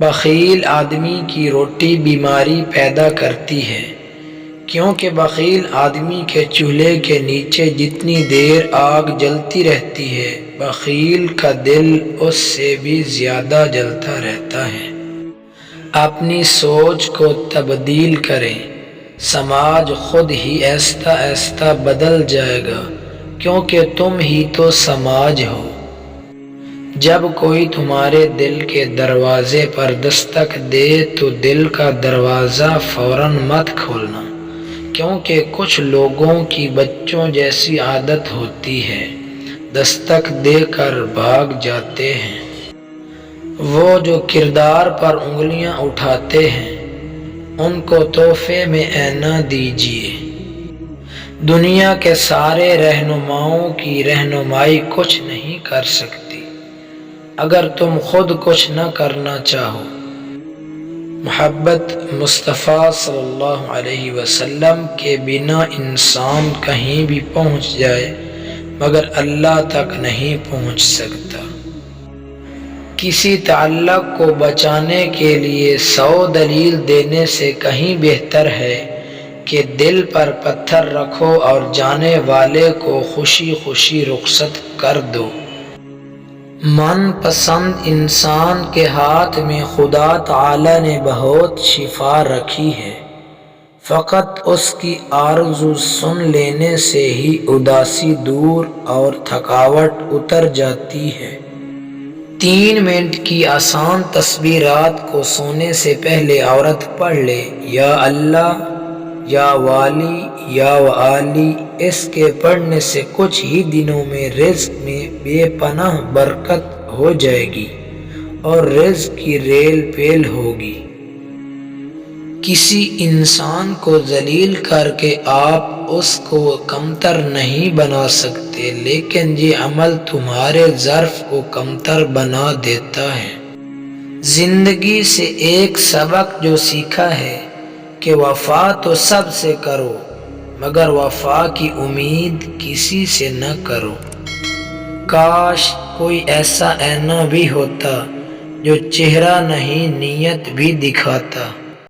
بخیل آدمی کی روٹی بیماری پیدا کرتی ہے، کیونکہ بخیل آدمی کے چولہے کے نیچے جتنی دیر آگ جلتی رہتی ہے، بخیل کا دل اس سے بھی زیادہ جلتا رہتا ہے۔ اپنی سوچ کو تبدیل کریں، سماج خود ہی آہستہ آہستہ بدل جائے گا، کیونکہ تم ہی تو سماج ہو۔ جب کوئی تمہارے دل کے دروازے پر دستک دے تو دل کا دروازہ فوراً مت کھولنا، کیونکہ کچھ لوگوں کی بچوں جیسی عادت ہوتی ہے، دستک دے کر بھاگ جاتے ہیں۔ وہ جو کردار پر انگلیاں اٹھاتے ہیں، ان کو تحفے میں اینا دیجیے۔ دنیا کے سارے رہنماؤں کی رہنمائی کچھ نہیں کر سکتی اگر تم خود کچھ نہ کرنا چاہو۔ محبت مصطفیٰ صلی اللہ علیہ وسلم کے بنا انسان کہیں بھی پہنچ جائے مگر اللہ تک نہیں پہنچ سکتا۔ کسی تعلق کو بچانے کے لیے 100 دلیل دینے سے کہیں بہتر ہے کہ دل پر پتھر رکھو اور جانے والے کو خوشی خوشی رخصت کر دو۔ من پسند انسان کے ہاتھ میں خدا تعالی نے بہت شفا رکھی ہے، فقط اس کی آرزو سن لینے سے ہی اداسی دور اور تھکاوٹ اتر جاتی ہے۔ 3 منٹ کی آسان تسبیحات کو سونے سے پہلے عورت پڑھ لے، یا اللہ، یا والی، یا والی۔ اس کے پڑھنے سے کچھ ہی دنوں میں رزق میں بے پناہ برکت ہو جائے گی اور رزق کی ریل پیل ہوگی۔ کسی انسان کو ذلیل کر کے آپ اس کو کمتر نہیں بنا سکتے، لیکن یہ عمل تمہارے ظرف کو کمتر بنا دیتا ہے۔ زندگی سے ایک سبق جو سیکھا ہے کہ وفا تو سب سے کرو مگر وفا کی امید کسی سے نہ کرو۔ کاش کوئی ایسا آئینہ بھی ہوتا جو چہرہ نہیں نیت بھی دکھاتا۔